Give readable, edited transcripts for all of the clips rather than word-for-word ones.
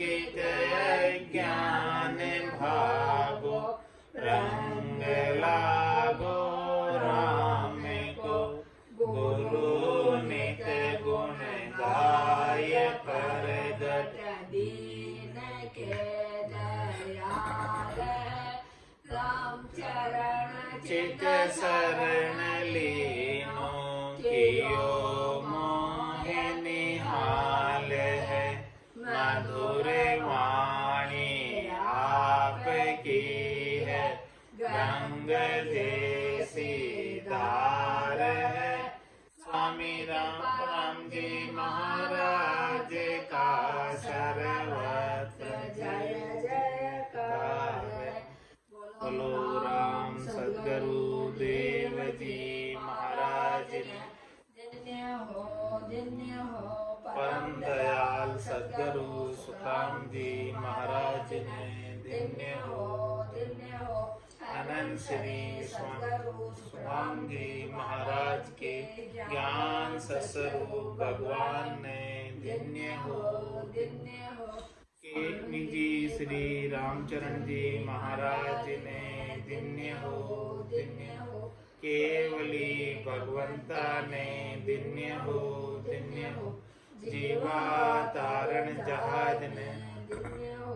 अंकित ज्ञान भागो रंग लागो राम को गुरु नित गुण गाय परगट दीन के दयाल राम चरण चित शरण लीनो कियो मोह निहाल है मधुर वाणी आपकी है गंग जैसी धार है स्वामी राम जी महाराज का सर्वत्र जय जयकार बोलो राम सद्गुरु देव जी महाराज धन्य हो परम दयाल सद्गुरु सुखाम जी महाराज ने धन्य हो अनंत श्री सद्गुरु सुखाम जी महाराज के ज्ञान सस्वरूप भगवान ने धन्य हो केवली जी श्री रामचरण जी महाराज ने धन्य हो केवली भगवंता ने धन्य हो जीवा तारण जहाज ने धन्य हो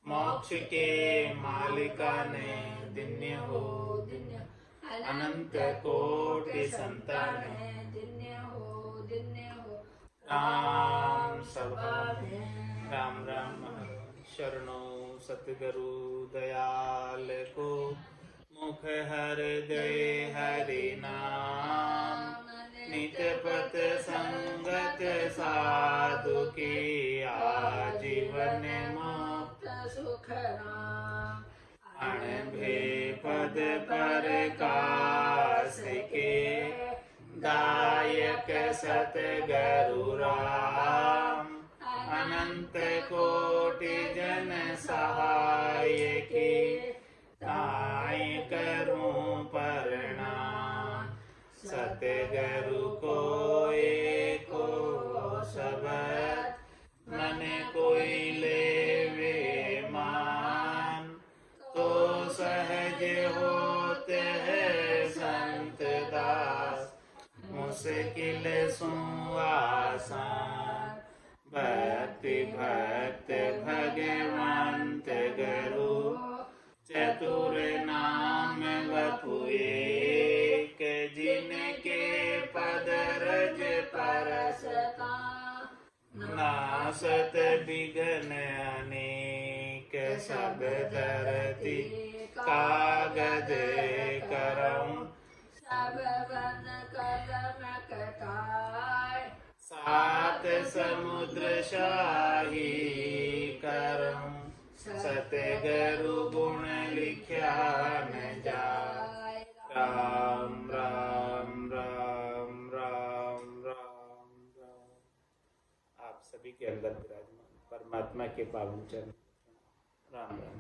मोक्ष के मालिका ने धन्य हो अनंत कोटि संतान ने धन्य हो राम सभा राम राम शरणो सतगुरु दयाल को मुख हृदय हरि नाम नित पथ संगत साधु की आजीवन मुक्त सुख राम अणभे पद पर कास के दायक सतगुरु राम अनंत कोटि जन सहाय के ताय करूं प्रणाम सतगुरु को एको शब्द मन कोई लेवे मान तो सहज होते हैं संत दास मुश्किल सु आसान भक्ति भक्त भगवंत गुरु चतुर नाम वपु एक जिनके पद रज परसता नासत विघ्न अनेक सब धरती कागज करऊं सब वन कलम कटाय सात समुद्र शाही करऊं सतगुरु गुण लिख्या न जाय राम राम राम राम राम राम। आप सभी के अंदर विराजमान परमात्मा के पावन चरण राम राम।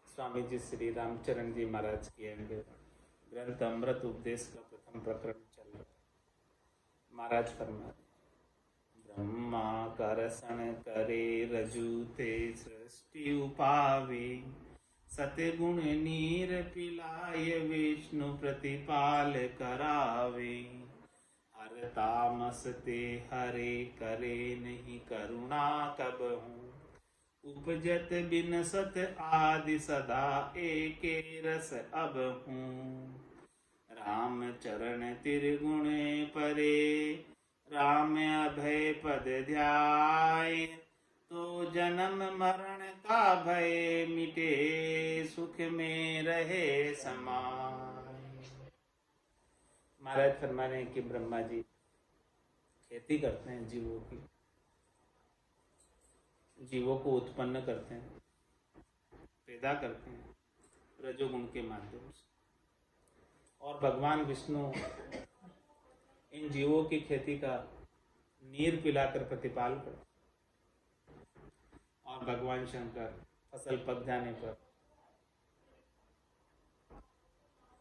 स्वामी जी श्री रामचरण जी महाराज के ग्रंथ अमृत उपदेश का प्रथम प्रकरण चल रहा। महाराज फरमाते ब्रह्मा करसन करे रजू ते सृष्टि उपावे सतगुण नीर पिलाय विष्णु प्रतिपाल करावे हर तामस ते हरे करे नहीं करुणा कबहू उपजत बिनसत आदि सदा एके रस अब हूँ राम चरण तिरगुणे परे राम अभय पद ध्याय तो जन्म मरण का भय मिटे सुख में रहे समाय। महाराज फरमाने कि ब्रह्मा जी खेती करते हैं जीवों को उत्पन्न करते हैं पैदा करते हैं रजोगुण के माध्यम से और भगवान विष्णु इन जीवों की खेती का नीर पिलाकर प्रतिपाल करते और भगवान शंकर फसल पक जाने पर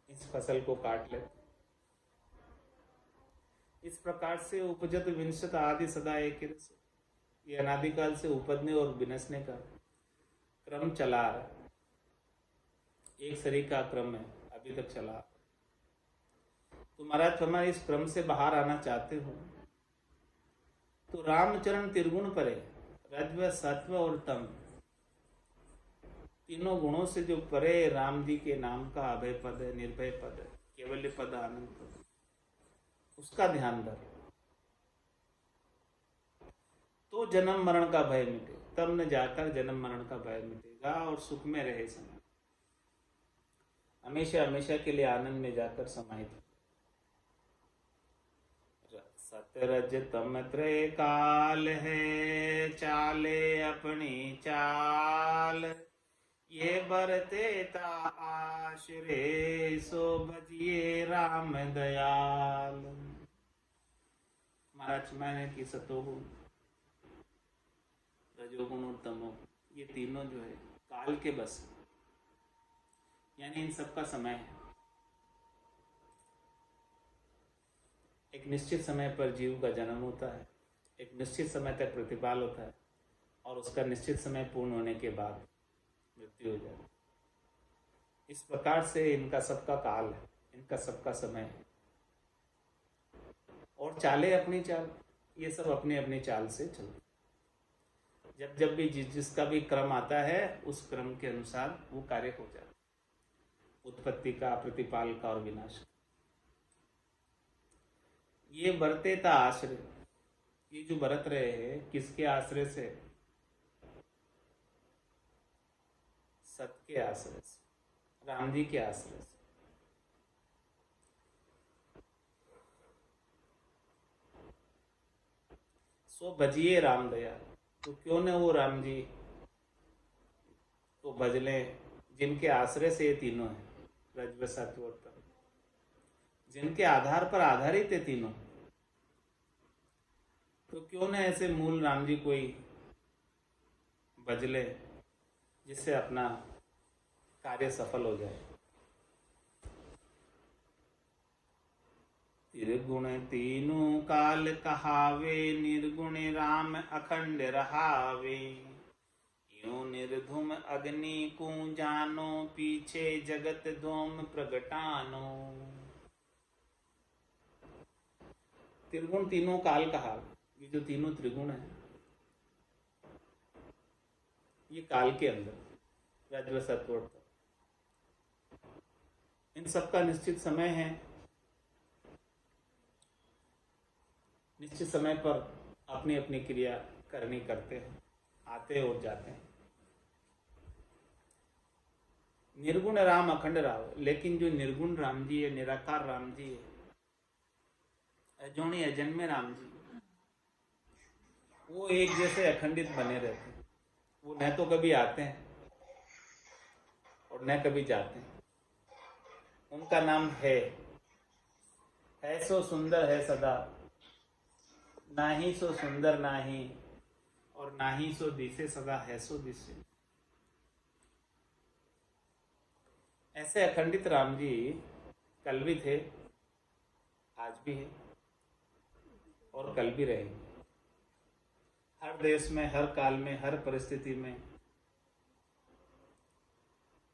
इस फसल को काट लेते। इस प्रकार से उपजत विंशत आदि सदा एक रस ये अनादिकाल से उपजने और विनसने का क्रम चला आ रहा है। एक शरीर का क्रम है, अभी तक चला। तो महाराज हमारे इस क्रम से बाहर आना चाहते हो तो रामचरण त्रिगुण परे, रज्व सत्व और तम, तीनों गुणों से जो परे राम जी के नाम का अभय पद है, निर्भय पद है, केवल्य पद, आनंद पद, उसका ध्यान धर तो जन्म मरण का भय मिटे। तब न जाकर जन्म मरण का भय मिटेगा और सुख में रहे समय, हमेशा हमेशा के लिए आनंद में जाकर समाहित हो। सतरज तम त्रय काल है, चाले अपनी चाल, ये बरते ता आश्रय, सो भजिए राम दयाल। महाराज मैंने की सतोगुण, रजोगुण और तमोगुण, ये तीनों जो है काल के बस, यानी इन सबका समय है। एक निश्चित समय पर जीव का जन्म होता है, एक निश्चित समय तक प्रतिपाल होता है और उसका निश्चित समय पूर्ण होने के बाद मृत्यु हो जाती है। इस प्रकार से इनका सबका काल है, इनका सबका समय है। और चाले अपनी चाल, ये सब अपनी अपनी चाल से चलते। जब भी जिसका भी क्रम आता है उस क्रम के अनुसार वो कार्य हो जाता है, उत्पत्ति का, प्रतिपाल का और विनाश का। ये बरते था आश्रय, ये जो बरत रहे हैं किसके आश्रय से? सत के आश्रय से, राम जी के आश्रय से। सो भजिए राम दया, तो क्यों न वो राम जी तो भज लें जिनके आश्रय से ये तीनों हैं, रज्व सत्व और तम, जिनके आधार पर आधारित है तीनों। तो क्यों न ऐसे मूल राम जी कोई भज ले जिससे अपना कार्य सफल हो जाए। त्रिगुण तीनों काल कहावे, निर्गुण राम अखंड रहावे, यूं निर्धुम अग्नि को जानो, पीछे जगत धूम प्रगटानो। त्रिगुण तीनों काल कहा, ये जो तीनों त्रिगुण है ये काल के अंदर रज्व सत्व और तम, इन सबका निश्चित समय है। निश्चित समय पर अपनी अपनी क्रिया करनी करते हैं, आते और जाते हैं। निर्गुण राम अखंड राव, लेकिन जो निर्गुण राम जी है, निराकार राम जी है, अजोनी अजन्मे राम जी, वो एक जैसे अखंडित बने रहते हैं। वो न तो कभी आते हैं और न कभी जाते हैं। उनका नाम है सो सुंदर है सदा, नाही सो सुंदर नाही, और नाही सो दिसे सदा, है सो दिसे। ऐसे अखंडित राम जी कल भी थे, आज भी है और कल भी रहेंगे। हर देश में, हर काल में, हर परिस्थिति में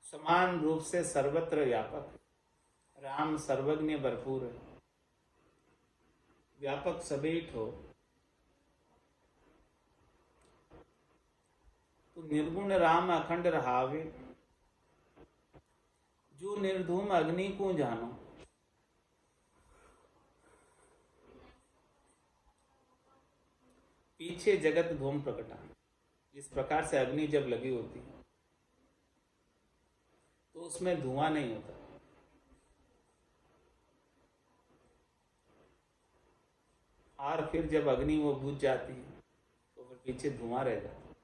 समान रूप से सर्वत्र व्यापक राम सर्वज्ञ भरपूर है, व्यापक समेत हो। तो निर्गुण राम अखंड रहावे, जो निर्धूम अग्नि को जानो, पीछे जगत धूम प्रकटान। इस प्रकार से अग्नि जब लगी होती है तो उसमें धुआं नहीं होता, और फिर जब अग्नि वो बुझ जाती है तो फिर पीछे धुआं रह जाता है।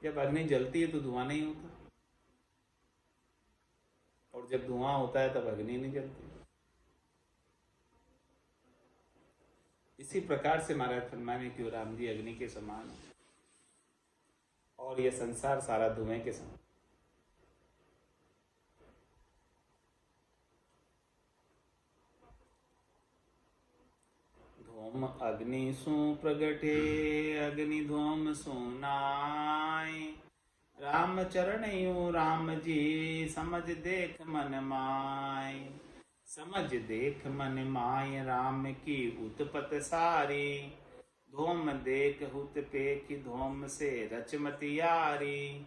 जब अग्नि जलती है तो धुआं नहीं होता, और जब धुआं होता है तब अग्नि नहीं जलती। इसी प्रकार से महाराज फरमाने की राम जी अग्नि के समान है और यह संसार सारा धुएं के समान। धूम अग्नि सु प्रगटे अग्नि धूम सुनाय, राम चरण यू राम जी समझ देख मन माय, समझ देख मन माय राम की उत्पत सारी, धूम देख हुत पेख धूम से रचमतियारी,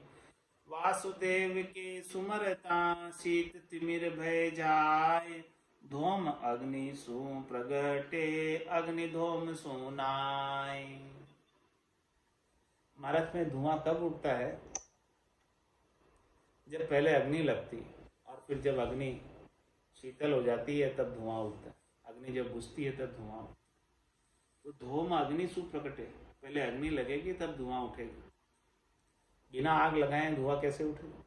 वासुदेव के सुमरता शीत तिमिर भय जाय, धूम अग्नि सु प्रगटे अग्नि धूम सुनाय। महाराज में धुआं कब उठता है? जब पहले अग्नि लगती और फिर जब अग्नि शीतल हो जाती है तब धुआं उठता है। अग्नि जब बुझती है तब धुआं उठता है। तो धूम अग्नि सु प्रकटे, पहले अग्नि लगेगी तब धुआं उठेगा। बिना आग लगाए धुआं कैसे उठेगा?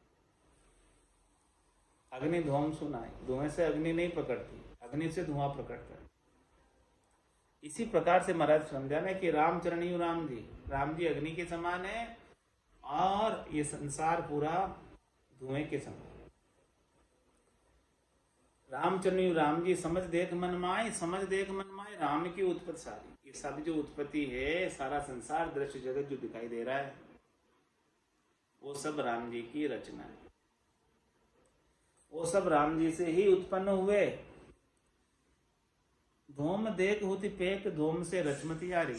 अग्नि धूम सुनाए, धुएं से अग्नि नहीं पकड़ती, अग्नि से धुआं पकड़ता है। इसी प्रकार से महाराज समझाना कि रामचरणीय राम जी अग्नि के समान है और ये संसार पूरा धुएं के समान। रामचरणीय राम जी समझ देख मन माय, समझ देख मन माय राम की उत्पत्ति सारी, ये सब जो उत्पत्ति है, सारा संसार दृश्य जगत जो दिखाई दे रहा है वो सब राम जी की रचना है। वो सब राम जी से ही उत्पन्न हुए। धूम देख हुति पेक धूम से रचमतियारी,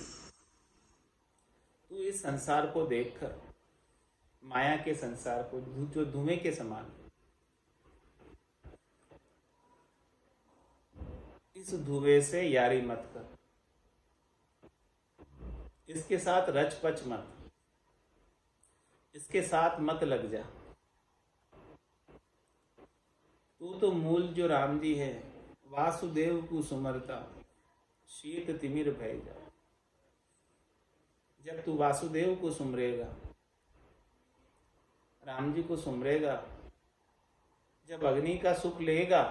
तू इस संसार को देखकर, माया के संसार को जो धुएं के समान, इस धुएं से यारी मत कर, इसके साथ रच पच मत, इसके साथ मत लग जा। तू तो मूल जो राम जी है, वासुदेव को सुमरता शीत तिमिर भय जा। जब तू वासुदेव को सुमरेगा, राम जी को सुमरेगा, जब अग्नि का सुख लेगा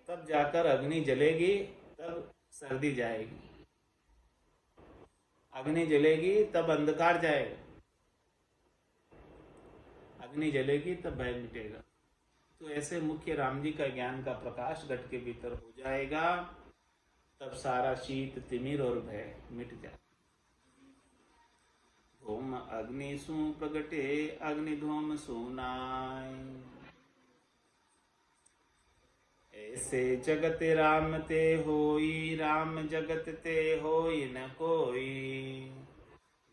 तब जाकर अग्नि जलेगी, तब सर्दी जाएगी। अग्नि जलेगी तब अंधकार जाएगा, अग्नि जलेगी तब भय मिटेगा। तो ऐसे मुख्य राम जी का ज्ञान का प्रकाश घट के भीतर हो जाएगा, तब सारा शीत तिमिर और भय मिट जाए। धूम अग्नि सु प्रगटे अग्नि धूम सुनाय, ऐसे जगत राम ते होई, राम जगत ते होई न कोई,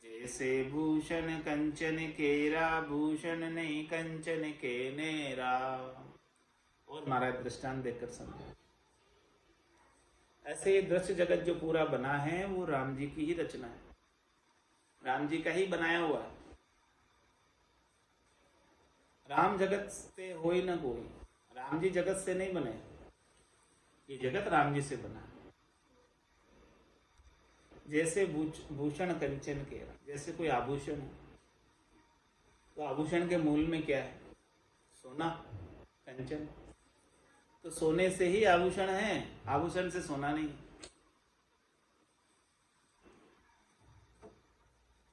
जैसे भूषण कंचन केरा, भूषण नहीं कंचन के नेरा। और महाराज दृष्टांत देकर समझा। ऐसे ये दृश्य जगत जो पूरा बना है वो राम जी की ही रचना है, राम जी का ही बनाया हुआ है। राम जगत से होई न कोई, राम जी जगत से नहीं बने, ये जगत राम जी से बना। जैसे भूषण कंचन केरा, जैसे कोई आभूषण है, तो आभूषण के मूल में क्या है? सोना, कंचन। तो सोने से ही आभूषण है, आभूषण से सोना नहीं।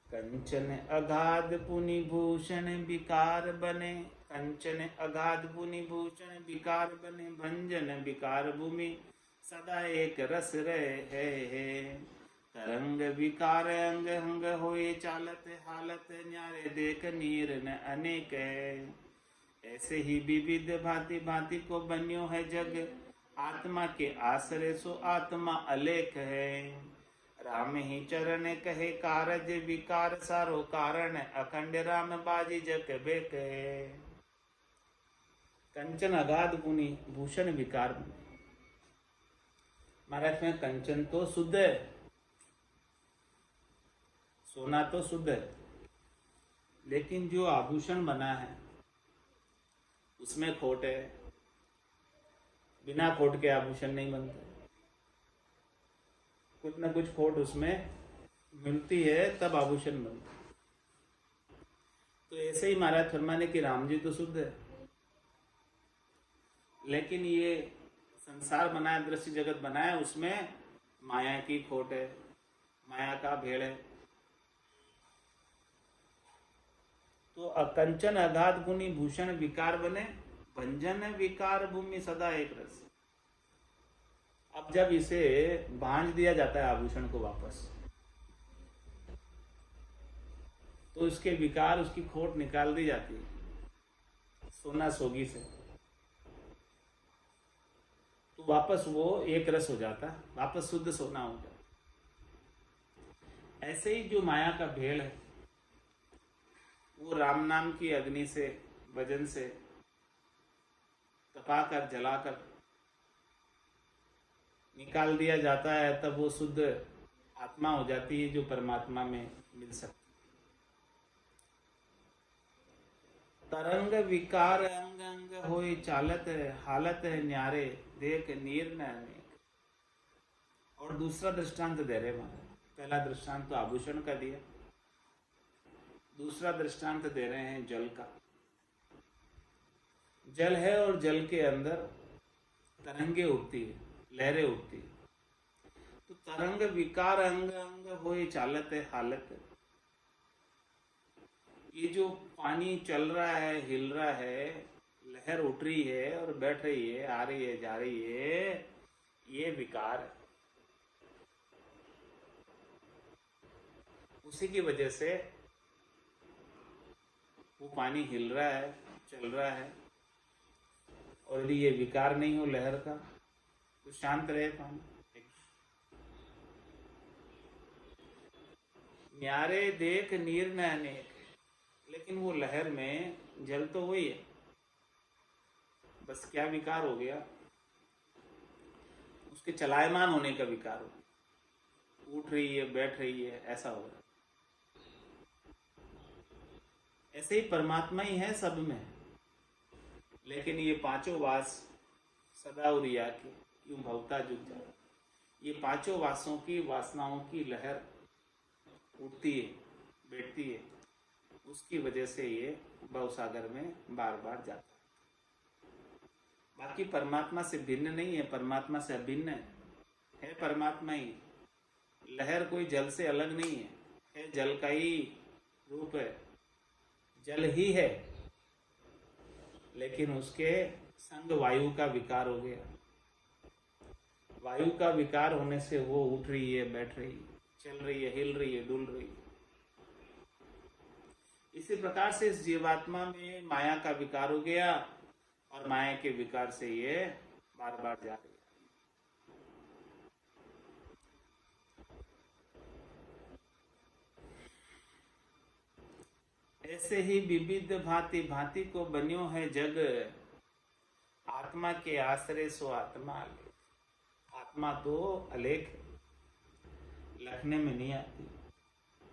कंचन अगाध पुनि भूषण विकार बने, कंचन अगाध पुनि भूषण विकार बने, भंजन विकार भूमि सदा एक रस रहे है। तरंग विकार अंग अंग होए चालत हालत, न्यारे देख नीर न अनेक है। ऐसे ही विविध भांति भांति को बन्यो है जग, आत्मा के आश्रय सो आत्मा अलेख है। राम ही चरण कहे कारज विकार सारो कारण, अखंड राम बाजी जग बेक है। कंचन अगाध पुनि भूषण विकार बने। महाराज में कंचन तो शुद्ध है, सोना तो शुद्ध है, लेकिन जो आभूषण बना है उसमें खोट है। बिना खोट के आभूषण नहीं बनते, कुछ न कुछ खोट उसमें मिलती है तब आभूषण बनता। तो ऐसे ही महाराज फरमाने कि राम जी तो शुद्ध है, लेकिन ये संसार बनाया, दृश्य जगत बनाया, उसमें माया की खोट है, माया का भेड़ है। तो कंचन अगाध गुणी भूषण विकार बने, भंजन विकार भूमि सदा एक रस। अब अब जब इसे बांध दिया जाता है आभूषण को वापस, तो उसके विकार, उसकी खोट निकाल दी जाती है सोना सोगी से, तो वापस वो एक रस हो जाता, वापस शुद्ध सोना हो जाता। ऐसे ही जो माया का भेड़ है वो राम नाम की अग्नि से, वजन से तपाकर, जलाकर निकाल दिया जाता है, तब वो शुद्ध आत्मा हो जाती है जो परमात्मा में मिल सकती। तरंग विकार अंग अंग होए चालत है, हालत है न्यारे देख नीर न अनेक। और दूसरा दृष्टांत दे रहे महाराज। पहला दृष्टांत तो आभूषण का दिया, दूसरा दृष्टांत दे रहे हैं जल का। जल है और जल के अंदर तरंगे उठती है, लहरें उठती है। तो तरंग विकार अंग अंग होए चालत है, हालत है। ये जो पानी चल रहा है, हिल रहा है, लहर उठ रही है और बैठ रही है, आ रही है, जा रही है, ये विकार है। उसी की वजह से वो पानी हिल रहा है, चल रहा है। और यदि ये विकार नहीं हो लहर का तो शांत रहे पानी। न्यारे देख नीर न अनेक, लेकिन वो लहर में जल तो वही है, बस क्या विकार हो गया, उसके चलायमान होने का विकार हो, उठ रही है, बैठ रही है, ऐसा हो रहा है। ऐसे ही परमात्मा ही है सब में, लेकिन ये पांचों वास सदा उरिया के यूं भवता जुग जा, ये पांचों वासों की, वासनाओं की लहर उठती है, बैठती है, उसकी वजह से ये भवसागर में बार बार जाता है। बाकी परमात्मा से भिन्न नहीं है, परमात्मा से अभिन्न है परमात्मा ही। लहर कोई जल से अलग नहीं है जल का ही रूप है, जल ही है, लेकिन उसके संग वायु का विकार हो गया। वायु का विकार होने से वो उठ रही है, बैठ रही है, चल रही है, हिल रही है, डुल रही है। इसी प्रकार से इस जीवात्मा में माया का विकार हो गया और माया के विकार से ये बार बार जा रही है। ऐसे ही विविध भांति भांति को बन्यो है जग, आत्मा के आश्रय सो आत्मा अलेख। आत्मा तो अलेख लिखने में नहीं आती,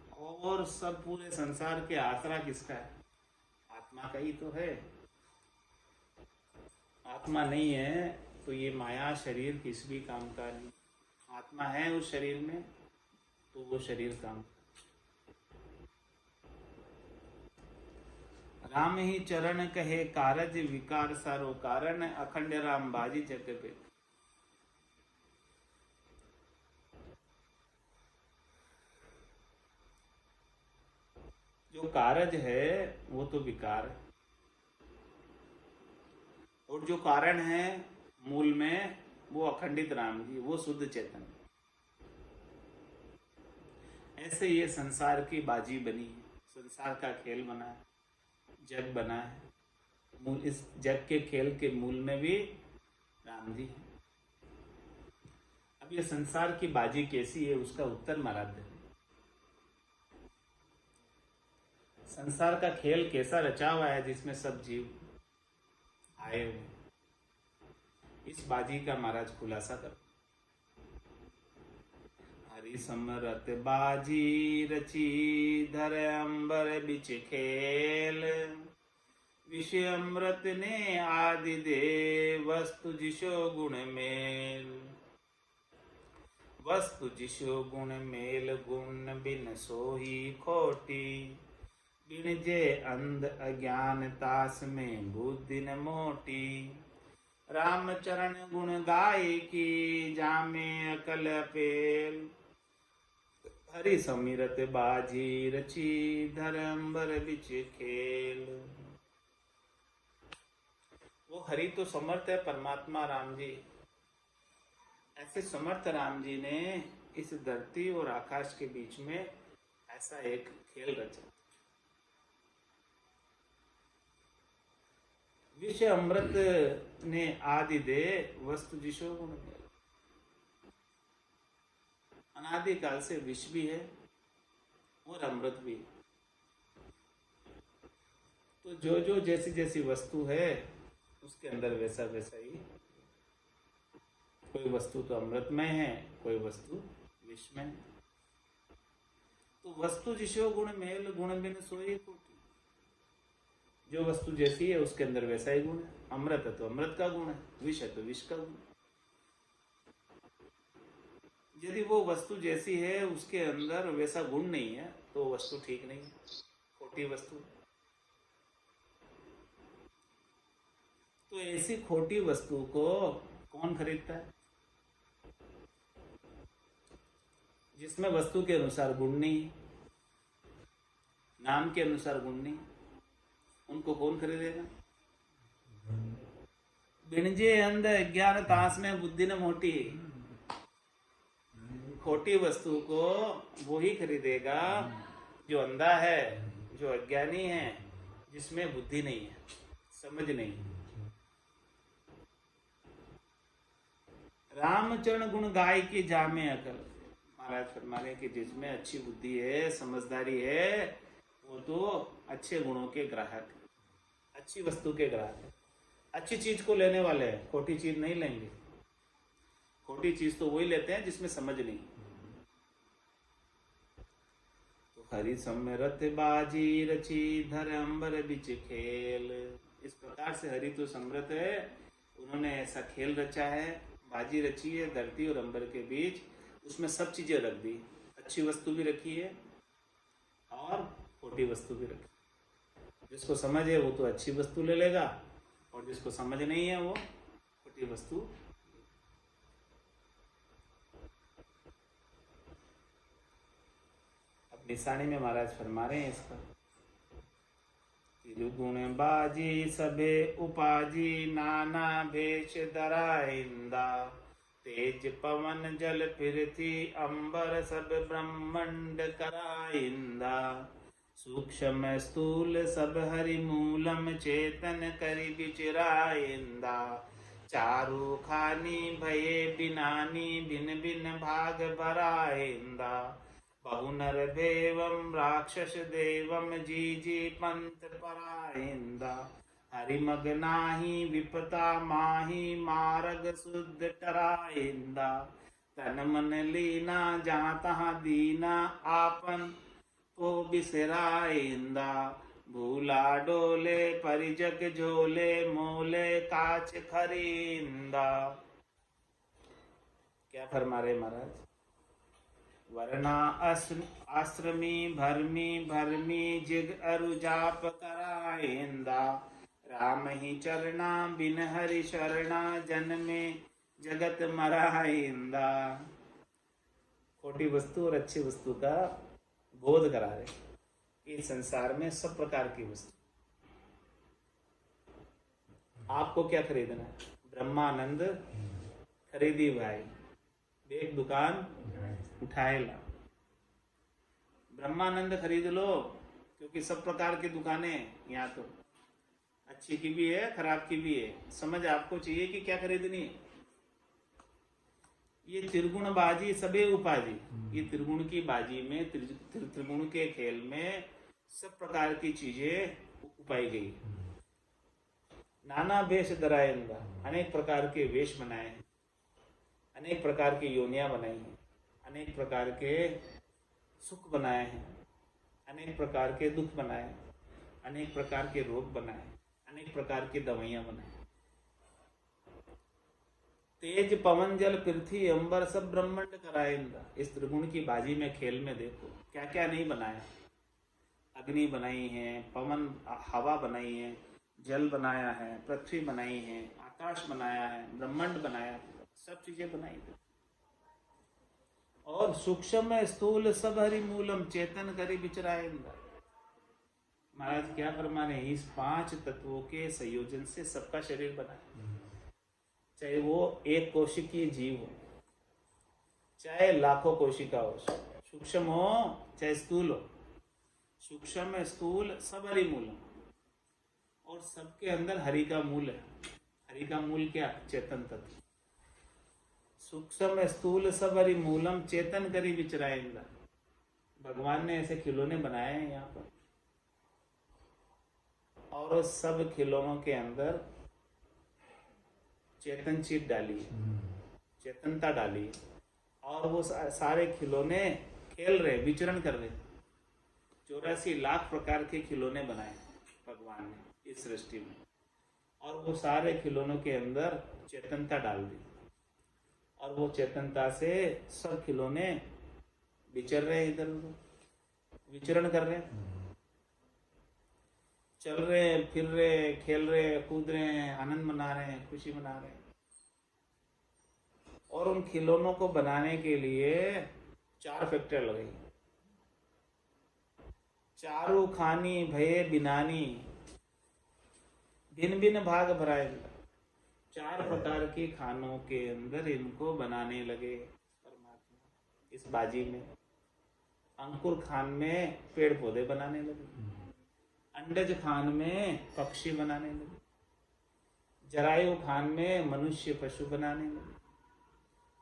और सब पूरे संसार के आसरा किसका है? आत्मा का ही तो है। आत्मा नहीं है तो ये माया शरीर किस भी काम का नहीं। आत्मा है उस शरीर में तो वो शरीर काम। राम ही चरण कहे कारज विकार सारो कारण, अखंड राम बाजी जग पे। जो कारज है वो तो विकार है, और जो कारण है मूल में वो अखंडित राम जी, वो शुद्ध चेतन। ऐसे ये संसार की बाजी बनी है, संसार का खेल बना है, जग बना है। इस जग के खेल के मूल में भी राम जी है। अब ये संसार की बाजी कैसी है उसका उत्तर महाराज दे। संसार का खेल कैसा रचा हुआ है जिसमें सब जीव आए हुए, इस बाजी का महाराज खुलासा कर। हरि समरत बाजी रची धर अंबर बिच खेल, विषय अमृत ने आदि दे वस्तु जिशो गुण मेल। वस्तु जिशो गुण मेल गुण बिन सोही खोटी, बिन जे अंध अज्ञान तास में बुद्धि न मोटी। राम चरण गुण गाय की जामे अकल पेल, हरि समिरत बाजी रची धरम्बर बिच खेल। वो हरि तो समर्थ है परमात्मा राम जी, ऐसे समर्थ राम जी ने इस धरती और आकाश के बीच में ऐसा एक खेल रचा। विष अमृत ने आदि दे वस्तु जिशो गुण मेल। अनादिकाल से विष भी है और अमृत भी है। तो जो जो जैसी जैसी वस्तु है उसके अंदर वैसा वैसा ही, कोई वस्तु तो अमृत में है, कोई वस्तु विष में है। तो वस्तु जिसो गुण मेल, गुण बिन सोई कोटि। जो वस्तु जैसी है उसके अंदर वैसा ही गुण है। अमृत है तो अमृत का गुण है, विष है तो विष का गुण। यदि वो वस्तु जैसी है उसके अंदर वैसा गुण नहीं है तो वस्तु ठीक नहीं है, खोटी वस्तु। तो ऐसी खोटी वस्तु को कौन खरीदता है? जिसमें वस्तु के अनुसार गुण नहीं, नाम के अनुसार गुण नहीं, उनको कौन खरीदेगा? बिणजे अंध अज्ञान तास में बुद्धि न मोटी। खोटी वस्तु को वो ही खरीदेगा जो अंधा है, जो अज्ञानी है, जिसमें बुद्धि नहीं है, समझ नहीं है। रामचरण गुण गाय की जामे अकल। महाराज फरमा रहे कि जिसमें अच्छी बुद्धि है, समझदारी है, वो तो अच्छे गुणों के ग्राहक, अच्छी वस्तु के ग्राहक है। अच्छी चीज को लेने वाले हैं, खोटी चीज नहीं लेंगे। खोटी चीज तो वही लेते हैं जिसमें समझ नहीं। तो हरि सम्मरथ बाजी रची धर अंबर बिच खेल। इस प्रकार से हरि तो समृत है, उन्होंने ऐसा खेल रचा है, बाजी रची है धरती और अंबर के बीच। उसमें सब चीजें रख दी, अच्छी वस्तु भी रखी है और खोटी वस्तु भी रखी। जिसको समझ है वो तो अच्छी वस्तु ले लेगा और जिसको समझ नहीं है वो खोटी वस्तु। अब निशानी में महाराज फरमा रहे हैं इसका। तिरुगुण बाजी सबे उपाजी, नाना भेष धराइंदा। तेज पवन जल पृथ्वी अंबर, सब ब्रह्मंड कराइंदा। सूक्ष्म स्थूल सब हरि मूलम, चेतन करि विचराइंदा। चारु खानी भये बिनानी, भिन भिन भाग भराइंदा। बहुनर देवम राक्षस देवम, जी जी पंथ पराइंदा। हरि मग नाही विपता माही, मार्ग शुद्ध टराइंदा। तन मन लीना जहाँ तहाँ दीना, आपन को बिसराइंदा। भूला डोले परिजग झोले, मोले काच खरींदा। क्या फरमा रहे महाराज? वरना आश्रमी भरमी भरमी, जिग अरु जाप कराइंदा। राम ही चरना बिन हरि शरणा, जन्मे जगत मराइंदा। खोटी वस्तु और अच्छी वस्तु का बोध करा रहे। इस संसार में सब प्रकार की वस्तु, आपको क्या खरीदना है? ब्रह्मानंद खरीदी भाई, एक दुकान उठाए ला। ब्रह्मानंद खरीद लो, क्योंकि सब प्रकार की दुकानें यहाँ तो अच्छी की भी है, खराब की भी है। समझ आपको चाहिए कि क्या खरीदनी है। ये त्रिगुण बाजी सबे उपाजी, ये त्रिगुण की बाजी में, त्रिगुण के खेल में सब प्रकार की चीजें उपाई गई। नाना वेश धराएंगा, अनेक प्रकार के वेश बनाए हैं, अनेक प्रकार की योनियां बनाई हैं, अनेक प्रकार के सुख बनाए हैं, अनेक प्रकार के दुख बनाए हैं, अनेक प्रकार के रोग बनाए, अनेक प्रकार की दवाइयां बनाए। तेज पवन जल पृथ्वी अंबर, सब ब्रह्मांड कराइंदा। इस त्रिगुण की बाजी में, खेल में देखो क्या क्या नहीं बनाया। अग्नि बनाई है, पवन हवा बनाई है, जल बनाया है, पृथ्वी बनाई है, आकाश बनाया है, ब्रह्मांड बनाया, सब चीजें बनाई थी। और सूक्ष्म स्थूल सब हरि मूलम, चेतन करी विचराइंदा। महाराज क्या फरमा रहे हैं? इस 5 तत्वों के संयोजन से सबका शरीर बना है। चाहे वो एक कोशिकीय जीव हो, चाहे लाखों कोशिका हो, सूक्ष्म हो चाहे स्थूल हो, सूक्ष्म स्थूल सब हरि मूलम, और सबके अंदर हरि का मूल है। हरि का मूल क्या? चेतन तत्व। सूक्ष्म स्थूल सब हरि मूलम चेतन करी विचराएंदा। भगवान ने ऐसे खिलौने बनाए हैं यहाँ पर, और सब खिलौनों के अंदर चेतन चीज डाली है, चेतनता डाली है, और वो सारे खिलौने खेल रहे, विचरण कर रहे। 84 लाख प्रकार के खिलौने बनाए भगवान ने इस सृष्टि में, और वो सारे खिलौनों के अंदर चेतनता डाल दी, और वो चेतनता से सब खिलौने विचर रहे, इधर उधर विचरण कर रहे, चल रहे, फिर रहे, खेल रहे, कूद रहे हैं, आनंद मना रहे हैं, खुशी मना रहे हैं। और उन खिलौनों को बनाने के लिए 4 फैक्टर लगे। चारू खानी भये बिनानी भिन्न भिन्न भाग भराए। 4 प्रकार के खानों के अंदर इनको बनाने लगे परमात्मा इस बाजी में। अंकुर खान में पेड़ पौधे बनाने लगे, अंडज खान में पक्षी बनाने लगे, जरायु खान में मनुष्य पशु बनाने लगे,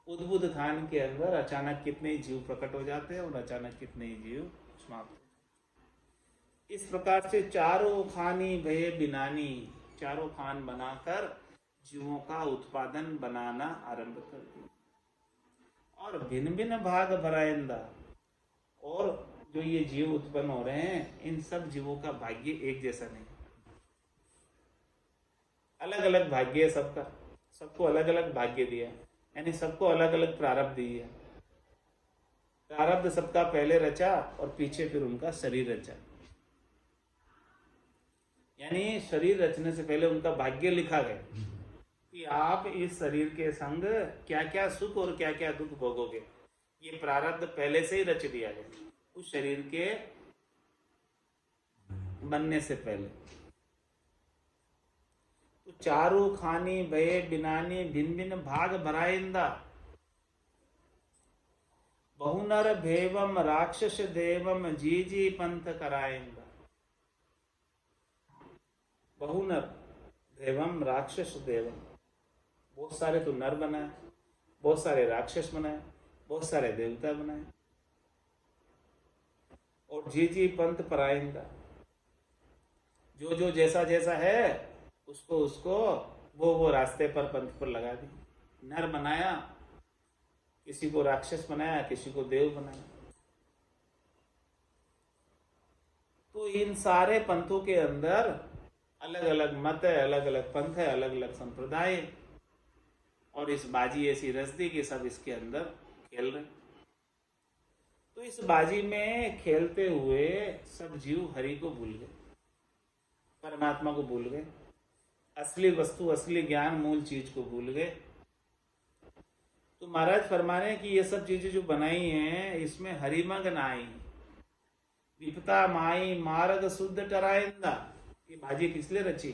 उद्बुद्ध खान के अंदर अचानक कितने जीव प्रकट हो जाते हैं और अचानक कितने जीव समाप्त हो जाते हैं। इस प्रकार से चारों खानी भये बिनानी, चारों खान बनाकर जीवों का उत्पादन बनाना आरंभ कर दिया। और भिन्न भिन्न भाग भरायंदा, और जो ये जीव उत्पन्न हो रहे हैं इन सब जीवों का भाग्य एक जैसा नहीं, अलग अलग भाग्य है सबका, सबको अलग अलग भाग्य दिया, यानी सबको अलग अलग प्रारब्ध दिया। प्रारब्ध सबका पहले रचा और पीछे फिर उनका शरीर रचा, यानी शरीर रचने से पहले उनका भाग्य लिखा गया कि आप इस शरीर के संग क्या क्या सुख और क्या क्या दुख भोगोगे। ये प्रारब्ध पहले से ही रच दिया गया उस शरीर के बनने से पहले। तो चारू खानी भये बिनानी भिन्न भिन्न भाग भराइंदा, बहुनर भेवम राक्षस देवम जी जी पंथ कराइंदा। बहुनर देवम राक्षस देवम, बहुत सारे तो नर बनाए, बहुत सारे राक्षस बनाए, बहुत सारे देवता बनाए, और जी जी पंथ पराइंदा, जो जो जैसा जैसा है उसको उसको वो रास्ते पर पंथ पर लगा दी। नर बनाया, किसी को राक्षस बनाया, किसी को देव बनाया। तो इन सारे पंथों के अंदर अलग अलग मत है, अलग अलग पंथ है, अलग अलग संप्रदाय, और इस बाजी ऐसी रच दी कि सब इसके अंदर खेल रहे। तो इस बाजी में खेलते हुए सब जीव हरि को भूल गए, परमात्मा को भूल गए, असली वस्तु, असली ज्ञान, मूल चीज को भूल गए। तो महाराज फरमा रहे हैं कि ये सब चीजें जो बनाई हैं इसमें हरिमग्न आई, विपता माई मार्ग शुद्ध टराइंदा। ये बाजी किस लिए रची?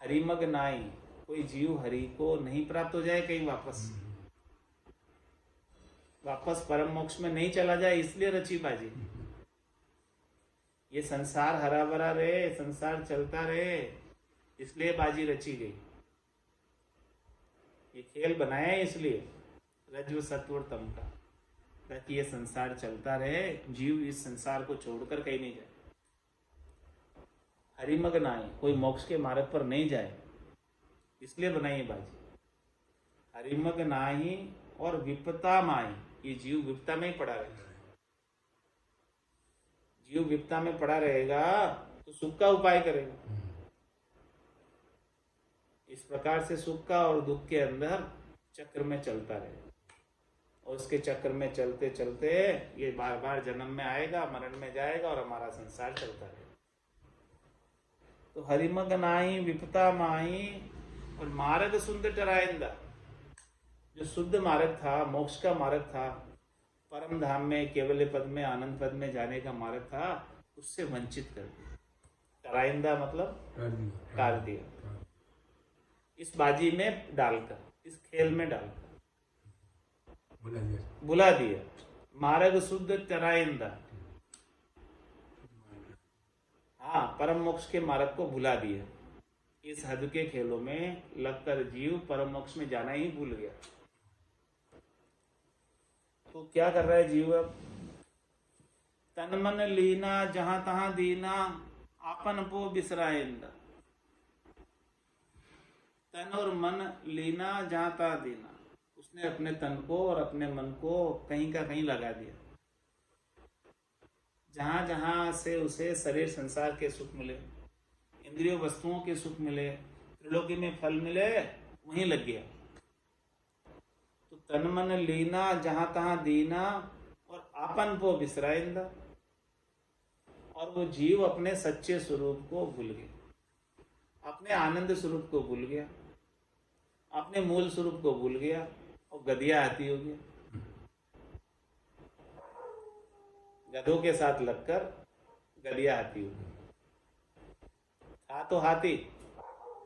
हरिमग्न आई, कोई जीव हरि को नहीं प्राप्त हो जाए, कहीं वापस परम मोक्ष में नहीं चला जाए, इसलिए रची बाजी। ये संसार हरा भरा रहे, संसार चलता रहे, इसलिए बाजी रची गई। ये खेल बनाया है इसलिए रज्जु सत्व और तम का, ताकि ये संसार चलता रहे, जीव इस संसार को छोड़कर कहीं नहीं जाए। हरिमग्न आए, कोई मोक्ष के मार्ग पर नहीं जाए, इसलिए बनाई बाजी। हरिमग्न आई और विपता माई, ये जीव विपता में ही पड़ा रहेगा। जीव विपता में पड़ा रहेगा तो सुख का उपाय करेगा। इस प्रकार से सुख का और दुख के अंदर चक्र में चलता रहेगा, और उसके चक्र में चलते चलते ये बार बार जन्म में आएगा, मरण में जाएगा, और हमारा संसार चलता रहेगा। तो हरिमग्न आई विपता माई और मार्ग शुद्ध टराइंदा, जो शुद्ध मार्ग था, मोक्ष का मार्ग था, परम धाम में, केवल पद में, आनंद पद में जाने का मार्ग था, उससे वंचित कर दिया। टराइंदा मतलब काट दिया, इस बाजी में डालकर, इस खेल में डालकर बुला बुला दिया। मार्ग शुद्ध तराइंदा, हाँ, परम मोक्ष के मार्ग को भुला दिया। इस हद के खेलों में लगकर जीव परम मोक्ष में जाना ही भूल गया। तो क्या कर रहा है जीव अब? तन मन लीना जहां तहां दीना, आपन पो बिसराइंदा। तन और मन लीना जहां तहां दीना, उसने अपने तन को और अपने मन को कहीं का कहीं लगा दिया। जहां जहां से उसे शरीर संसार के सुख मिले, इंद्रिय वस्तुओं के सुख मिले, त्रिलोकी में फल मिले, वहीं लग गया। तो तन मन लीना जहां तहां दीना और आपन को बिसराइंदा। और वो जीव अपने सच्चे स्वरूप को भूल गया, अपने आनंद स्वरूप को भूल गया, अपने मूल स्वरूप को भूल गया और गदिया हाथी हो गया। गधों के साथ लगकर गदिया हाथी हो गया। था तो हाथी,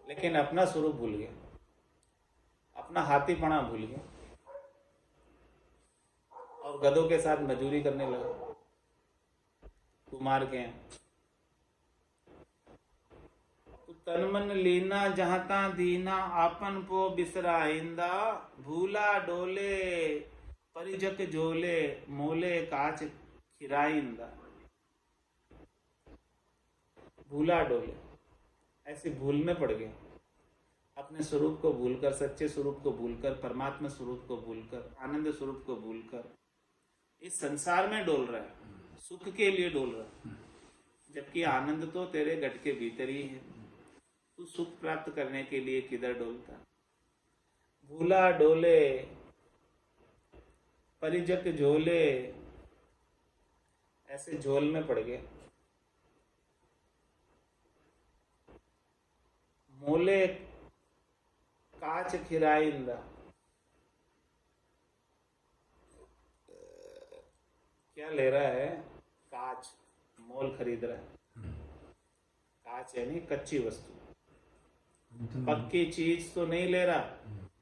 लेकिन अपना स्वरूप भूल गया, अपना हाथीपना भूल गया और गधों के साथ मजदूरी करने लगा कुमार के यहाँ। तो तन मन लीना जहां ता दीना, आपन पो बिसराइंदा। भूला डोले परिजक झोले, मोले काच खिराइंदा। भूला डोले, ऐसे भूल में पड़ गया, अपने स्वरूप को भूलकर, सच्चे स्वरूप को भूलकर, परमात्मा स्वरूप को भूलकर, आनंद स्वरूप को भूलकर इस संसार में डोल रहा है, सुख के लिए डोल रहा है, जबकि आनंद तो तेरे घट के भीतर ही है। तू सुख प्राप्त करने के लिए किधर डोलता? भूला डोले परिजक झोले, ऐसे झोल में पड़ गया। मोले काच खिराइंदा, क्या ले रहा है? काच, मोल खरीद रहा है। काच यानी कच्ची वस्तु, पक्की चीज तो नहीं ले रहा,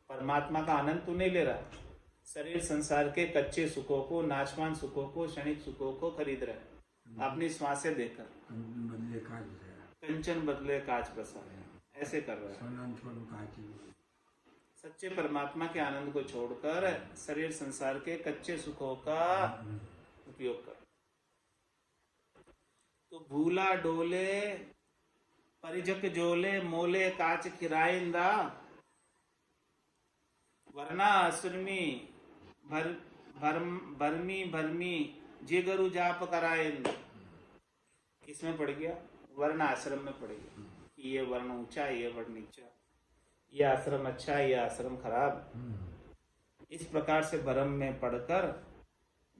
परमात्मा का आनंद तो नहीं ले रहा, शरीर संसार के कच्चे सुखों को, नाशवान सुखों को, क्षणिक सुखों को खरीद रहा है अपनी श्वासें देकर। कंचन बदले काच बसा, ऐसे कर रहा है। सच्चे परमात्मा के आनंद को छोड़कर शरीर संसार के कच्चे सुखों का उपयोग कर। तो भूला डोले परिजक झोले, मोले काच खिराइंदा। वरना असुरमी भरमी भरमी जिगरु जाप कराइंदा। किसमें पड़ गया? वर्ण आश्रम में पड़ गया कि ये वर्ण ऊंचा, ये वर्ण नीचा, ये आश्रम अच्छा, ये आश्रम खराब। इस प्रकार से भ्रम में पढ़कर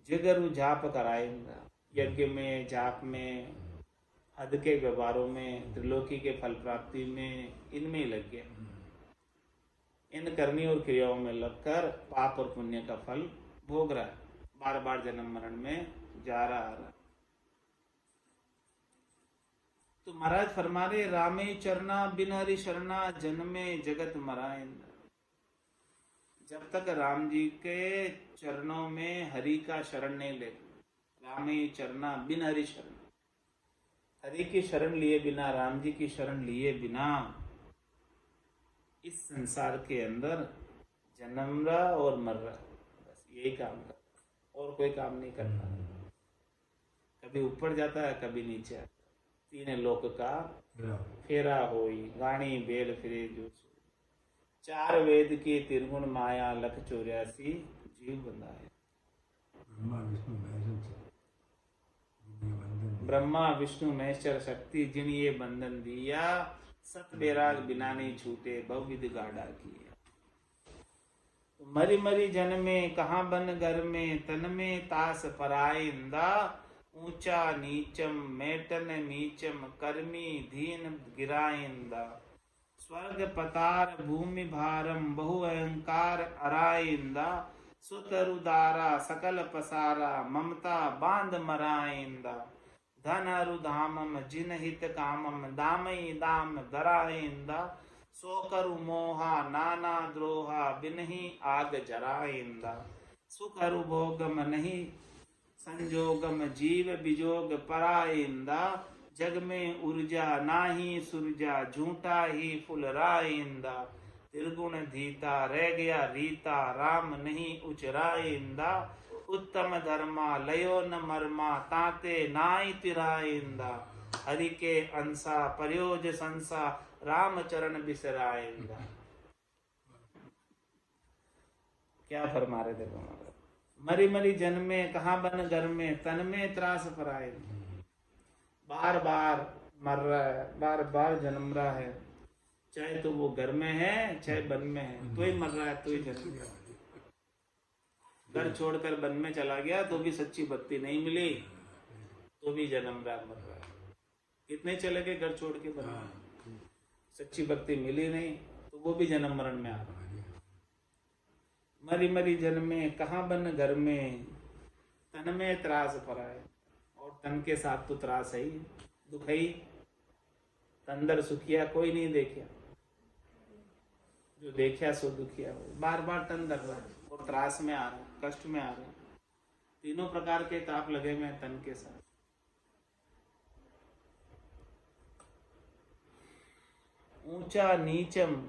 जिगरु जाप कराएंगा। यज्ञ में, जाप में, हद के व्यवहारों में, त्रिलोकी के फल प्राप्ति में, इनमें ही लग गया। इन करनी और क्रियाओं में लगकर पाप और पुण्य का फल भोग रहा है, बार बार जन्म मरण में जा रहा आ रहा। तो महाराज फरमा रहे, रामे चरना बिन हरि शरणा, जन्मे जगत मराइंदा। जब तक राम जी के चरणों में हरि का शरण नहीं ले, रामे चरना बिन हरि शरण, हरि की शरण लिए बिना, राम जी की शरण लिए बिना इस संसार के अंदर जन्म रहा और मर रहा, बस यही काम करता, और कोई काम नहीं करता। कभी ऊपर जाता है, कभी नीचे आता, तीन लोक का फेरा होई, गाणी बेल फिरे जो। चार वेद की तिरगुण माया, लख 84 जीव बंधाया। ब्रह्मा विष्णु महेश्वर शक्ति, जिन ये बंधन दिया, सत बेराग बिना नहीं छूटे, बहुविध गाढ़ा किया। मरी मरी जन में, कहाँ बन घर में, तन में तास पराइंदा। ऊंचा नीचम मेटन नीचम, कर्मी धीन गिराइंदा। स्वर्ग पतार भूमि भारम, बहु अहंकार अराइंदा। सुतरुदारा सकल पसारा, ममता बांध मराइंदा। धन अरुधामम जिन हित कामम, दामई दाम दराइंदा। सो करु मोहा नाना द्रोहा, बिनहि आग जराइंदा। सुख अरु भोगम नहीं संजोगम जीव बिजोग पराइंदा। जग में ऊर्जा नाही सुरजा झूठा ही फुलराइंदा। त्रिगुण धीता रह गया रीता राम नहीं उचराइंदा। उत्तम धर्मा लयो न मर्मा ताते नाई तिराइंदा। हरि के अंसा प्रयोज संसा राम चरण बिसराइंदा। क्या फरमा रहे देखो महाराज। मरी मरी जन्मे कहाँ बन घर में तन में त्रास पराए। बार बार मर रहा है, बार बार जन्म रहा है, चाहे तो वो घर में है चाहे वन में है, तो ही मर रहा है तो ही जन्म रहा है। घर छोड़कर वन में चला गया तो भी सच्ची भक्ति नहीं मिली, तो भी जन्म रहा मर रहा है। कितने चले गए घर छोड़ के वन में, सच्ची भक्ति मिली नहीं तो वो भी जन्म मरण में आ रहा है। मरी मरी जन्मे कहाँ बन घर में तन में त्रास पराए। और तन के साथ तो त्रास है ही, दुख है ही। अंदर सुखिया कोई नहीं देखा, जो देखा सो दुखिया हो। बार बार तन दर्द रहा है और त्रास में आ रहा है, कष्ट में आ रहा है। तीनों प्रकार के ताप लगे हुए हैं तन के साथ। ऊंचा नीचम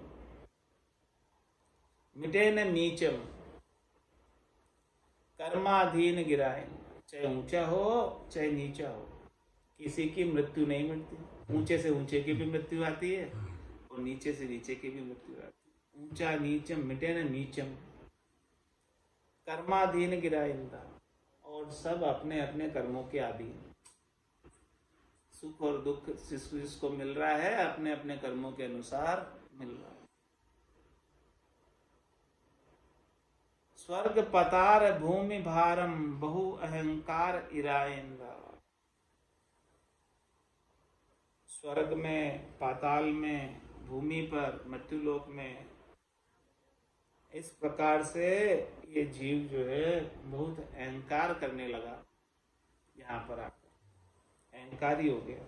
मिटे न नीचम कर्माधीन गिराए। चाहे ऊंचा हो चाहे नीचा हो, किसी की मृत्यु नहीं मिटती। ऊंचे से ऊंचे की भी मृत्यु आती है और नीचे से नीचे की भी मृत्यु आती है। ऊंचा नीचम मिटे न नीचम कर्माधीन गिराइंदा। और सब अपने अपने कर्मों के अधीन। सुख और दुख जिसको मिल रहा है अपने अपने कर्मों के अनुसार मिल रहा है। स्वर्ग पतार भूमि भारम बहु अहंकार इराइंदा। स्वर्ग में, पाताल में, भूमि पर, मृत्युलोक में इस प्रकार से ये जीव जो है बहुत अहंकार करने लगा। यहाँ पर आकर अहंकारी हो गया,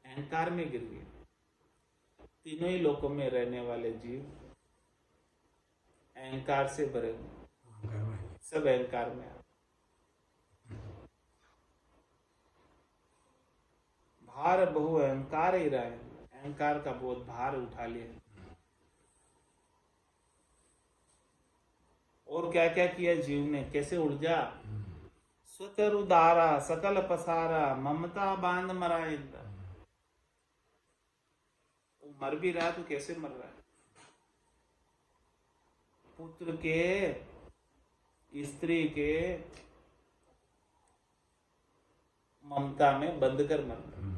अहंकार में गिर गया। तीनों ही लोकों में रहने वाले जीव अहंकार से भरे हुए, सब अहंकार में आ। भार बहु अहंकार ही रहा है, अहंकार का बहुत भार उठा लिया। और क्या क्या किया जीव ने, कैसे उलझा। स्वतर उदारा सकल पसारा ममता बांध मराइंदा। वो मर भी रहा तो कैसे मर रहा है। पुत्र के, स्त्री के ममता में बंद कर मर रहा।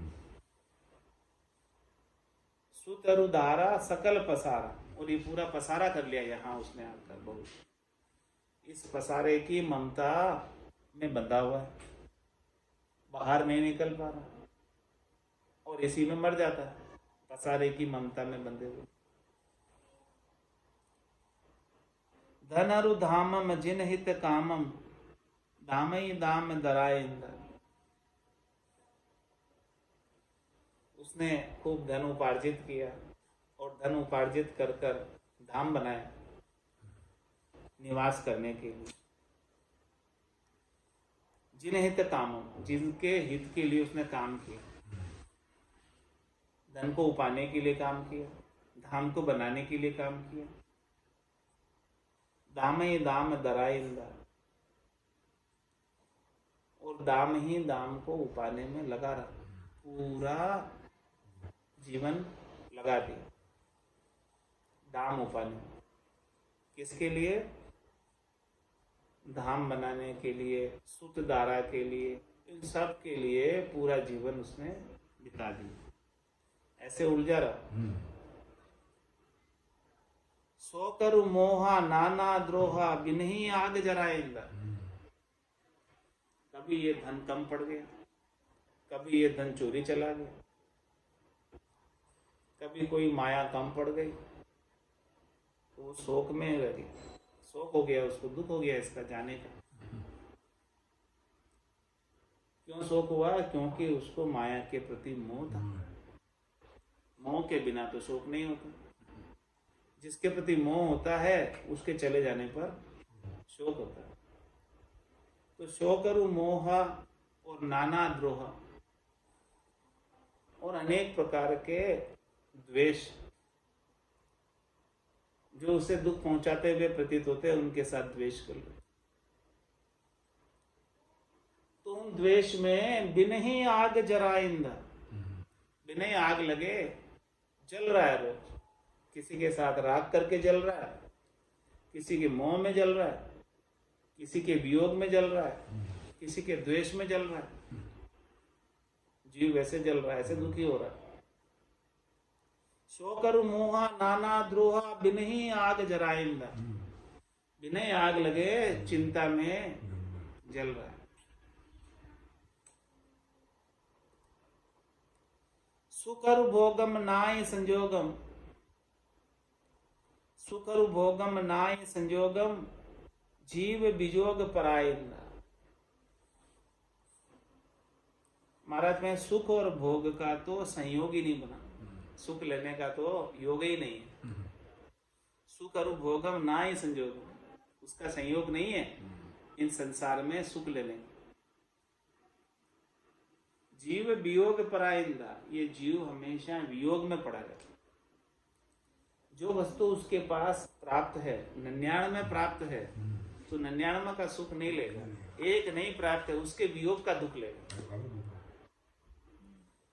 सुतरुदारा सकल पसारा, और ये पूरा पसारा कर लिया यहाँ उसने आकर। बहुत इस पसारे की ममता में बंधा हुआ है, बाहर नहीं निकल पा रहा और इसी में मर जाता है, पसारे की ममता में बंधे हुए। धनरु धामम जिन हित कामम दामई दाम दराइंदा। उसने खूब धन उपार्जित किया और धन उपार्जित कर कर धाम बनाया निवास करने के लिए। जिन हित कामम, जिनके हित के लिए उसने काम किया। धन को उपाने के लिए काम किया, धाम को बनाने के लिए काम किया। दाम ही दाम दराइंदा, और दाम ही दाम को उपाने में लगा रहा। पूरा जीवन लगा दिया दाम उपाने। किसके लिए? धाम बनाने के लिए, सुत दारा के लिए, इन सब के लिए पूरा जीवन उसने बिता दिया। ऐसे उलझा रहा। सो करु मोहा नाना द्रोहा बिनही आग जराइंदा। कभी ये धन कम पड़ गया, कभी ये धन चोरी चला गया, कभी कोई माया कम पड़ गई तो वो शोक में रह गया। शोक हो गया, उसको दुख हो गया इसका जाने का। क्यों शोक हुआ? क्योंकि उसको माया के प्रति मोह था। मोह के बिना तो शोक नहीं होता। जिसके प्रति मोह होता है उसके चले जाने पर शोक होता है। तो शोकरु मोह और नाना द्रोह और अनेक प्रकार के द्वेष जो उसे दुख पहुंचाते हुए प्रतीत होते हैं, उनके साथ द्वेष कर लो। तो उन द्वेष में बिन ही आग जराइंदा, बिन ही आग लगे जल रहा है रोज। किसी के साथ राग करके जल रहा है, किसी के मोह में जल रहा है, किसी के वियोग में जल रहा है, किसी के द्वेष में जल रहा है। जीव वैसे जल रहा है, ऐसे दुखी हो रहा है। शोकर मोहा नाना द्रोहा बिन ही आग जराइंदा, बिन ही आग लगे चिंता में जल रहा है। सुकर भोगम नाय संजोगम, सुकर भोगम नाय संजोगम जीव विजोग परायंदा। महाराज में सुख और भोग का तो संयोग ही नहीं बना, सुख लेने का तो योग ही नहीं है। सुख और भोगम ना ही संजोगम, उसका संयोग नहीं है इन संसार में सुख लेने का। जीव वियोग परायंदा, ये जीव हमेशा वियोग में पड़ा रहता है। जो वस्तु उसके पास प्राप्त है, 99 में प्राप्त है, तो 99 का सुख नहीं लेगा। एक नहीं प्राप्त है, उसके वियोग का दुख लेगा।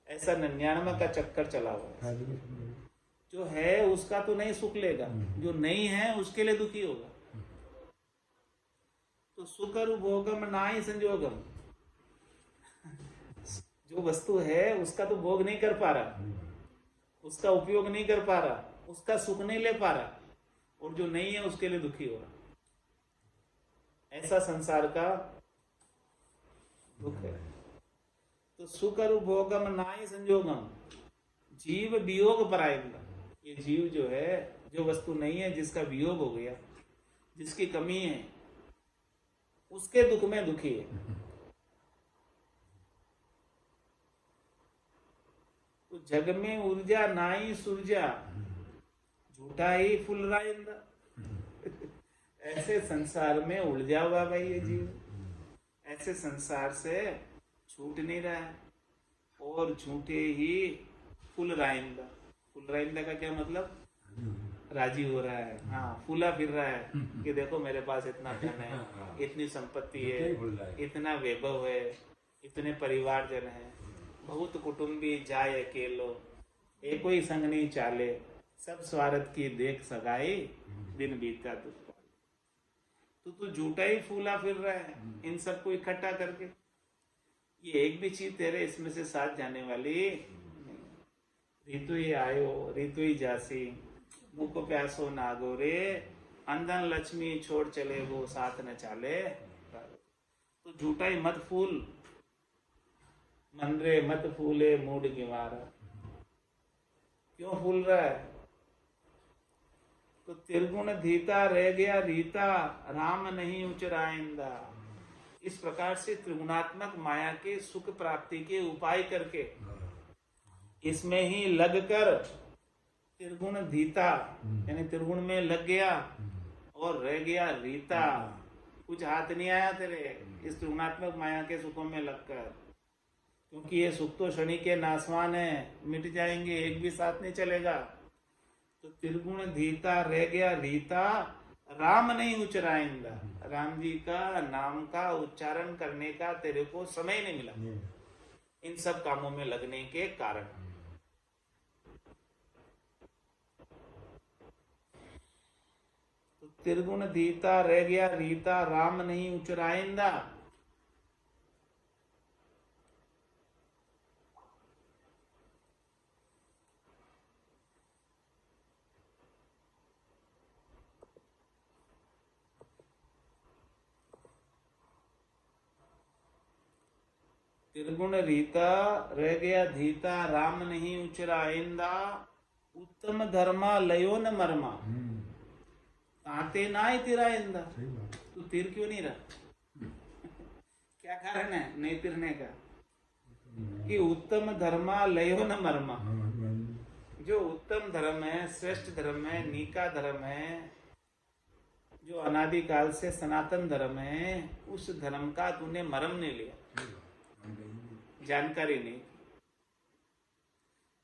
ऐसा 99 का चक्कर चला हुआ है। जो है उसका तो नहीं सुख लेगा, जो नहीं है उसके लिए दुखी होगा। तो सुकर भोगम नाहि संजोगम, जो वस्तु है उसका तो भोग नहीं कर पा रहा, उसका उपयोग नहीं कर पा रहा, उसका सुख नहीं ले पा रहा, और जो नहीं है उसके लिए दुखी हो रहा। ऐसा संसार का दुख है। तो सुकर भोगम नाहि संजोगम जीव वियोग परायंदा, ये जीव जो है, जो वस्तु नहीं है, जिसका वियोग हो गया, जिसकी कमी है, उसके दुख में दुखी है। तो जग में ऊर्जा नाई सुरजा झूठा ही फुलराइंदा। ऐसे संसार में उलझा हुआ भाई ये जीव, ऐसे संसार से छूट नहीं रहा है और झूठे ही फुलराइंदा। फुलराइंदा का क्या मतलब? राजी हो रहा है, हाँ, फूला फिर रहा है कि देखो मेरे पास इतना धन है, इतनी संपत्ति है, इतना वैभव है, इतने परिवारजन है, बहुत कुटुंबी जाए अकेलो, एको ही संग नहीं चाले, सब स्वार्थ की देख सगाई, दिन बीता दुख पाले। तो तू झूठा ही फूला फिर रहा है इन सबको इकट्ठा करके। ये एक भी चीज तेरे इसमें से साथ जाने वाली नहीं। ऋतु ही आयो ऋतु ही जासी, मुख प्यासो नागो रे, अंधन लक्ष्मी छोड़ चले वो साथ न चाले। तो झूठा ही मत फूल, मन रे मत फूले मूड गिवारा। क्यों फूल रहा है? तो त्रिगुण धीता रह गया रीता, राम नहीं उचराइंदा। इस प्रकार से त्रिगुणात्मक माया के सुख प्राप्ति के उपाय करके इसमें ही लगकर त्रिगुण धीता यानी त्रिगुण में लग गया और रह गया रीता। कुछ हाथ नहीं आया तेरे इस त्रिगुणात्मक माया के सुखों में लगकर, क्योंकि ये सुख तो शनि के नासवान है, मिट जाएंगे, एक भी साथ नहीं चलेगा। तो त्रिगुण धीता रह गया रीता, राम नहीं उच्चाराइंदा। राम जी का नाम का उच्चारण करने का तेरे को समय नहीं मिला इन सब कामों में लगने के कारण। तो त्रिगुण धीता रह गया रीता, राम नहीं उच्चाराइंदा। त्रिगुण रीता रह गया धीता, राम नहीं उचराइंदा। उत्तम धर्मा लयो न मरमा, ताते ना ही तिराइंदा। तू तीर क्यों नहीं रहा? क्या कारण है नहीं तिरने का? कि उत्तम धर्मा लयो न मरमा, जो उत्तम धर्म है, श्रेष्ठ धर्म है, नीका धर्म है, जो अनादिकाल से सनातन धर्म है, उस धर्म का तूने मर्म नहीं लिया, जानकारी नहीं।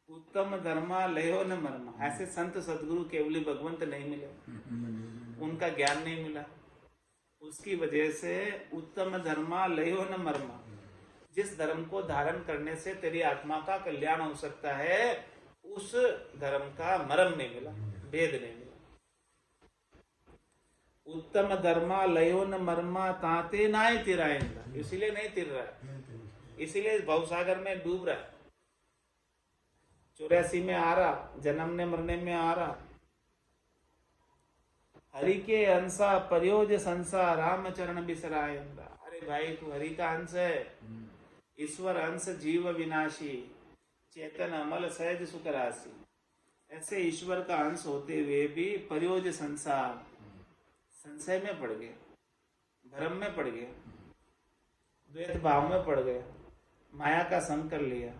उत्तम धर्मा लयो न मर्म, ऐसे संत सदगुरु केवली भगवंत नहीं मिले, उनका ज्ञान नहीं मिला। उसकी वजह से उत्तम धर्मा लयो न मर्मा, जिस धर्म को धारण करने से तेरी आत्मा का कल्याण हो सकता है, उस धर्म का मर्म नहीं मिला, भेद नहीं मिला। उत्तम धर्मा लयो न मर्मा ताते नाय तिरायंदा, इसीलिए नहीं तिर रहा है, इसीलिए भवसागर में डूब रहा है। 84 में आ रहा, जन्मने मरने में आ रहा। हरि के अंशा पर्योज संसा राम चरण बिसरायंदा। अरे भाई तू हरि का अंश है, ईश्वर अंश जीव विनाशी, चेतन अमल सहज सुख राशि। ऐसे ईश्वर का अंश होते हुए भी पर्योज संसार, संशय में पड़ गए, भ्रम में पड़ गए, द्वैत भाव में पड़ गए, माया का संग कर लिया,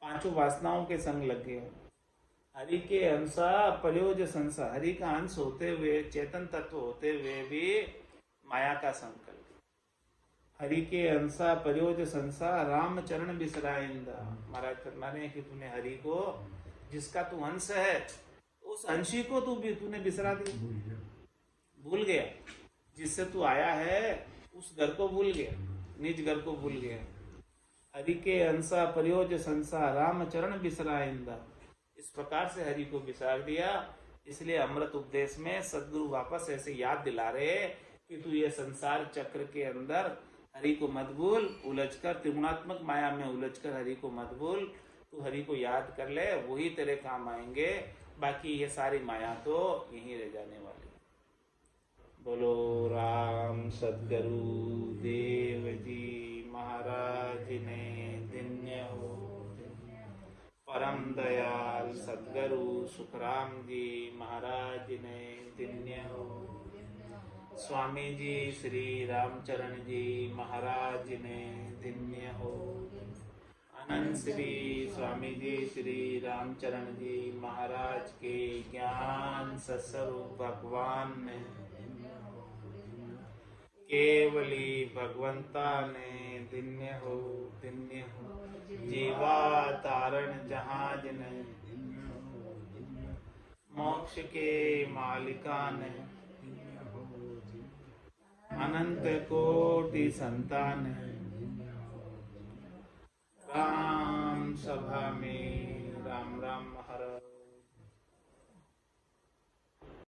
पांचों वासनाओं के संग लग गए। हरि के अंशा पर्योज संसार, हरि का अंश होते हुए, चेतन तत्व होते हुए भी माया का संग कर लिया। हरि के अंशा पर्योज संसार राम चरण बिसराइंदा। महाराज फरमाने कि तूने हरि को, जिसका तू अंश है, उस अंशी को तू भी तूने बिसरा दिया, भूल गया। जिससे तू आया है उस घर को भूल गया, निज घर को भूल गया। हरि के अंशा पर्योज संसार राम चरण बिसराइंदा, इस प्रकार से हरि को बिसार दिया। इसलिए अमृत उपदेश में सदगुरु वापस ऐसे याद दिला रहे कि तू ये संसार चक्र के अंदर हरि को मत भूल, उलझकर त्रिगुणात्मक माया में उलझकर हरि को मत भूल। तू हरि को याद कर ले, वही तेरे काम आएंगे। बाकी ये सारी माया तो यहीं रह जाने वाली। बोलो राम सदगुरु देव जी महाराज ने धन्य हो। परम दयाल सदगुरु सुखराम जी महाराज ने धन्य हो। स्वामी जी श्री रामचरण जी महाराज ने धन्य हो। अनंत श्री स्वामी जी श्री रामचरण जी महाराज के ज्ञान सस्वरूप भगवान ने, केवली भगवंता ने धन्य हो, धन्य हो। जीवा तारण जहाज ने, मोक्ष के मालिका ने, अनंत कोटि संतान है। राम सभा में राम राम